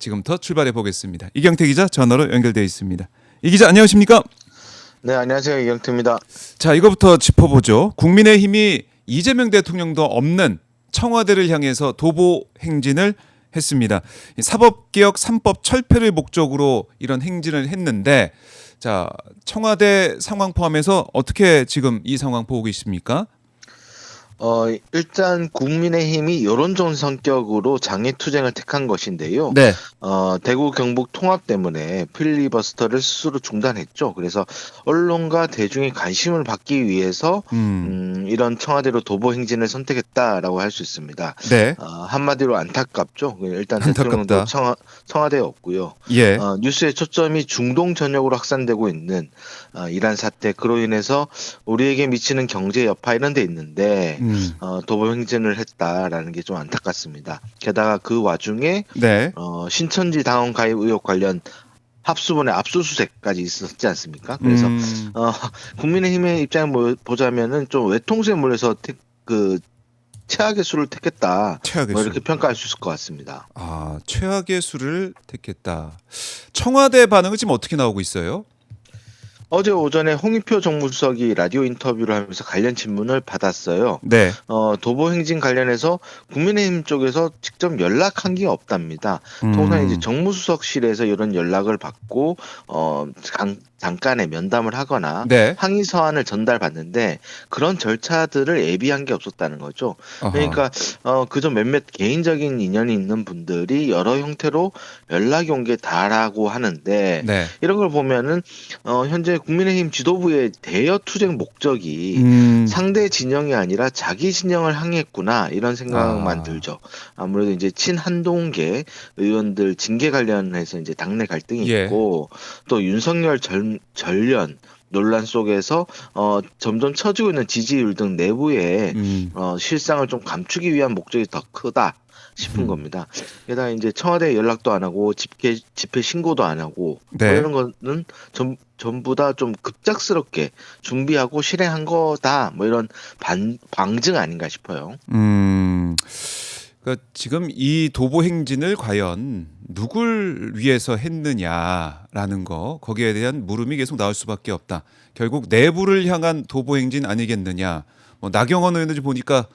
지금부터 출발해 보겠습니다. 이경태 기자 전화로 연결되어 있습니다. 이 기자 안녕하십니까? 네, 안녕하세요. 이경태입니다. 자, 이거부터 짚어보죠. 국민의힘이 이재명 대통령도 없는 청와대를 향해서 도보 행진을 했습니다. 사법개혁 3법 철폐를 목적으로 이런 행진을 했는데, 자, 청와대 상황 포함해서 어떻게 지금 이 상황 보고 계십니까? 일단 국민의힘이 여론전 성격으로 장애투쟁을 택한 것인데요. 네. 대구 경북 통합 때문에 필리버스터를 스스로 중단했죠. 그래서 언론과 대중의 관심을 받기 위해서 이런 청와대로 도보 행진을 선택했다라고 할 수 있습니다. 네. 한마디로 안타깝죠. 일단 안타깝다. 대통령도 청와대에 없고요. 예. 뉴스의 초점이 중동 전역으로 확산되고 있는 이란 사태, 그로 인해서 우리에게 미치는 경제 여파 이런 데 있는데 도보 행진을 했다라는 게 좀 안타깝습니다. 게다가 그 와중에 네. 신천지 당원 가입 의혹 관련 합수본의 압수수색까지 있었지 않습니까? 그래서 국민의힘의 입장을 보자면은 좀 외통수에 몰려서 최악의 수를 택했다. 최악의 뭐 수. 이렇게 평가할 수 있을 것 같습니다. 아, 최악의 수를 택했다. 청와대 반응은 지금 어떻게 나오고 있어요? 어제 오전에 홍익표 정무수석이 라디오 인터뷰를 하면서 관련 질문을 받았어요. 네. 도보 행진 관련해서 국민의힘 쪽에서 직접 연락한 게 없답니다. 통상 이제 정무수석실에서 이런 연락을 받고 잠깐의 면담을 하거나 네. 항의 서한을 전달받는데 그런 절차들을 예비한 게 없었다는 거죠. 그러니까 그저 몇몇 개인적인 인연이 있는 분들이 여러 형태로 연락이 온 게 다라고 하는데 네. 이런 걸 보면은 현재 국민의힘 지도부의 대여 투쟁 목적이 상대 진영이 아니라 자기 진영을 향했구나 이런 생각만 들죠. 아무래도 이제 친한동계 의원들 징계 관련해서 이제 당내 갈등이 예. 있고 또 윤석열 전련 논란 속에서 점점 처지고 있는 지지율 등 내부의 실상을 좀 감추기 위한 목적이 더 크다 싶은 겁니다. 게다가 이제 청와대에 연락도 안 하고 집회 신고도 안 하고 네. 뭐 이런 거는 전부 다 좀 급작스럽게 준비하고 실행한 거다. 뭐 이런 방증 아닌가 싶어요. 그러니까 지금 이 도보 행진을 과연 누굴 위해서 했느냐라는 거, 거기에 대한 물음이 계속 나올 수밖에 없다. 결국 내부를 향한 도보 행진 아니겠느냐. 뭐 나경원 의원도 보니까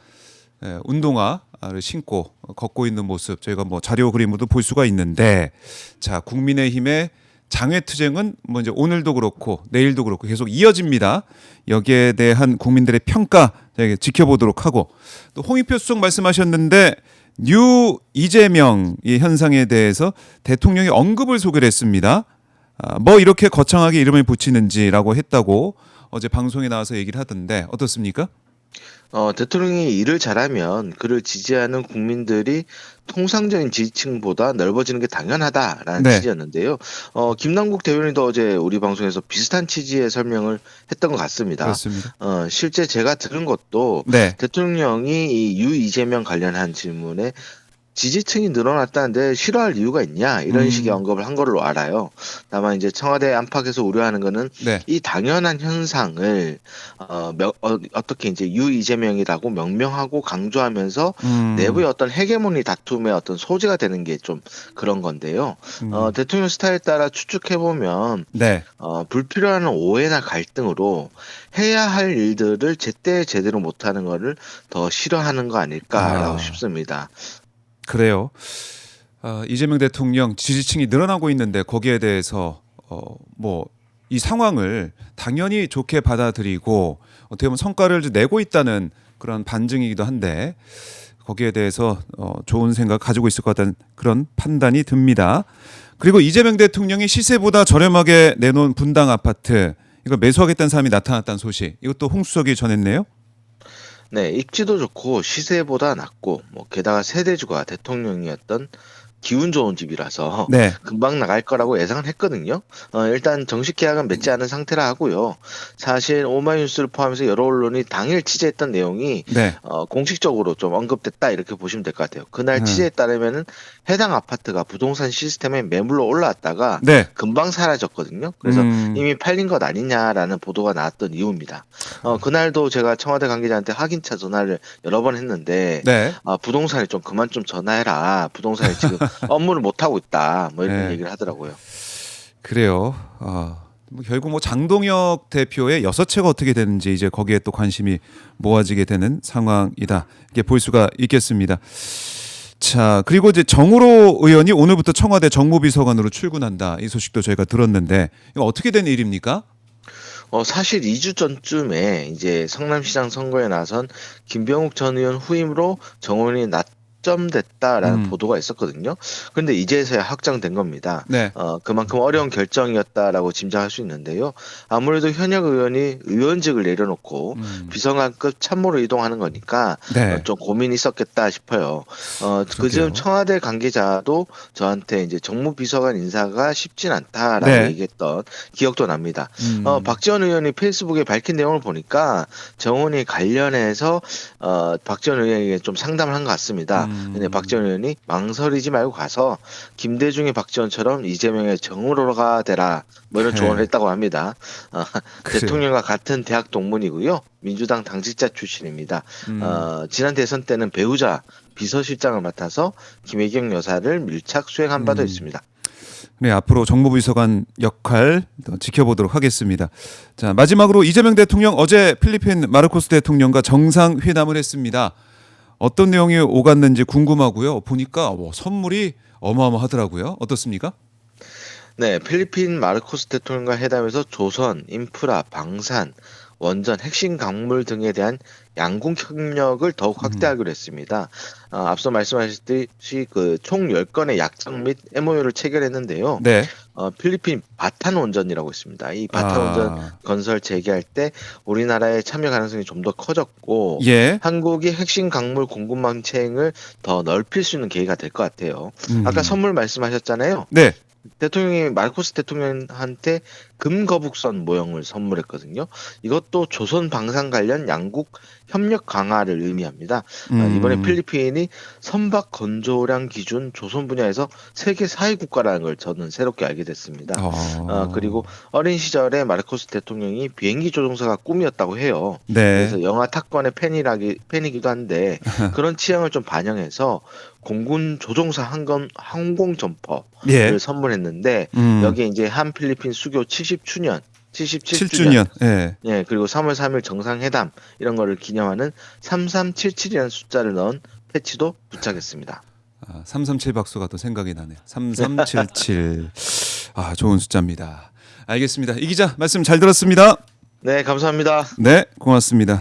운동화를 신고 걷고 있는 모습 저희가 뭐 자료 그림으로도 볼 수가 있는데, 자, 국민의힘의 장외투쟁은 뭐 이제 오늘도 그렇고 내일도 그렇고 계속 이어집니다. 여기에 대한 국민들의 평가 저희가 지켜보도록 하고, 또 홍익표 수석 말씀하셨는데 뉴 이재명 이 현상에 대해서 대통령이 언급을 소개를 했습니다. 뭐 이렇게 거창하게 이름을 붙이는지라고 했다고 어제 방송에 나와서 얘기를 하던데 어떻습니까? 대통령이 일을 잘하면 그를 지지하는 국민들이 통상적인 지지층보다 넓어지는 게 당연하다라는 네. 취지였는데요. 김남국 대변인도 어제 우리 방송에서 비슷한 취지의 설명을 했던 것 같습니다. 그렇습니다. 실제 제가 들은 것도 네. 대통령이 이 유 이재명 관련한 질문에 지지층이 늘어났다는데 싫어할 이유가 있냐 이런 식의 언급을 한 걸로 알아요. 다만 이제 청와대 안팎에서 우려하는 거는 네. 이 당연한 현상을 어떻게 이제 유 이재명이라고 명명하고 강조하면서 내부의 어떤 헤게모니 다툼의 어떤 소지가 되는 게 좀 그런 건데요. 대통령 스타일에 따라 추측해 보면 네. 불필요한 오해나 갈등으로 해야 할 일들을 제때 제대로 못하는 거를 더 싫어하는 거 아닐까라고 싶습니다. 그래요. 이재명 대통령 지지층이 늘어나고 있는데 거기에 대해서 뭐 이 상황을 당연히 좋게 받아들이고 어떻게 보면 성과를 내고 있다는 그런 반증이기도 한데, 거기에 대해서 좋은 생각 가지고 있을 것 같다는 그런 판단이 듭니다. 그리고 이재명 대통령이 시세보다 저렴하게 내놓은 분당 아파트, 이거 매수하겠다는 사람이 나타났다는 소식, 이것도 홍 수석이 전했네요. 네, 입지도 좋고 시세보다 낮고 뭐 게다가 세대주가 대통령이었던 기운 좋은 집이라서 네. 금방 나갈 거라고 예상을 했거든요. 일단 정식 계약은 맺지 않은 상태라 하고요. 사실 오마이뉴스를 포함해서 여러 언론이 당일 취재했던 내용이 네. 공식적으로 좀 언급됐다 이렇게 보시면 될 것 같아요. 그날 취재에 따르면은 해당 아파트가 부동산 시스템에 매물로 올라왔다가 네. 금방 사라졌거든요. 그래서 이미 팔린 것 아니냐라는 보도가 나왔던 이유입니다. 그날도 제가 청와대 관계자한테 확인차 전화를 여러 번 했는데 네. 부동산에 좀 그만 좀 전화해라. 부동산에 지금 업무를 못 하고 있다. 뭐 이런 네. 얘기를 하더라고요. 그래요. 뭐 결국 뭐 장동혁 대표의 6채가 어떻게 되는지 이제 거기에 또 관심이 모아지게 되는 상황이다. 이게 볼 수가 있겠습니다. 자, 그리고 이제 정우로 의원이 오늘부터 청와대 정무비서관으로 출근한다. 이 소식도 저희가 들었는데 이거 어떻게 된 일입니까? 사실 2주 전쯤에 이제 성남시장 선거에 나선 김병욱 전 의원 후임으로 정원이 낙점됐다라는 보도가 있었거든요. 그런데 이제서야 확정된 겁니다. 네. 그만큼 어려운 결정이었다라고 짐작할 수 있는데요. 아무래도 현역 의원이 의원직을 내려놓고 비서관급 참모로 이동하는 거니까 네. 좀 고민이 있었겠다 싶어요. 그즈음 청와대 관계자도 저한테 이제 정무비서관 인사가 쉽진 않다라고 네. 얘기했던 기억도 납니다. 박지원 의원이 페이스북에 밝힌 내용을 보니까 정원이 관련해서 박지원 의원에게 좀 상담을 한 것 같습니다. 근데 박지원 의원이 망설이지 말고 가서 김대중의 박지원처럼 이재명의 정우로가 되라 뭐 이런 조언을 했다고 합니다. 대통령과 같은 대학 동문이고요. 민주당 당직자 출신입니다. 지난 대선 때는 배우자 비서실장을 맡아서 김혜경 여사를 밀착 수행한 바도 있습니다. 네, 앞으로 정무비서관 역할 더 지켜보도록 하겠습니다. 자, 마지막으로 이재명 대통령 어제 필리핀 마르코스 대통령과 정상회담을 했습니다. 어떤 내용이 오갔는지 궁금하고요. 보니까 선물이 어마어마하더라고요. 어떻습니까? 네, 필리핀 마르코스 대통령과 회담에서 조선, 인프라, 방산, 원전, 핵심 강물 등에 대한 양국 협력을 더욱 확대하기로 했습니다. 앞서 말씀하셨듯이 그 총 10건의 약정 및 MOU를 체결했는데요. 네. 필리핀 바탄 원전이라고 있습니다. 이 바탄 원전 건설 재개할 때 우리나라의 참여 가능성이 좀 더 커졌고 예. 한국이 핵심 강물 공급망체행을 더 넓힐 수 있는 계기가 될 것 같아요. 아까 선물 말씀하셨잖아요. 네. 대통령이 마르코스 대통령한테 금거북선 모형을 선물했거든요. 이것도 조선 방산 관련 양국 협력 강화를 의미합니다. 이번에 필리핀이 선박 건조량 기준 조선 분야에서 세계 4위 국가라는 걸 저는 새롭게 알게 됐습니다. 그리고 어린 시절에 마르코스 대통령이 비행기 조종사가 꿈이었다고 해요. 네. 그래서 영화 탑건의 팬이기도 한데 그런 취향을 좀 반영해서 공군 조종사 항공 점퍼를 예. 선물했는데 여기에 이제 한 필리핀 수교 77주년 7주년. 예. 예, 그리고 3월 3일 정상회담 이런 거를 기념하는 3377이라는 숫자를 넣은 패치도 부착했습니다. 337 박수가 또 생각이 나네요. 3377. 좋은 숫자입니다. 알겠습니다. 이 기자 말씀 잘 들었습니다. 네, 감사합니다. 네, 고맙습니다.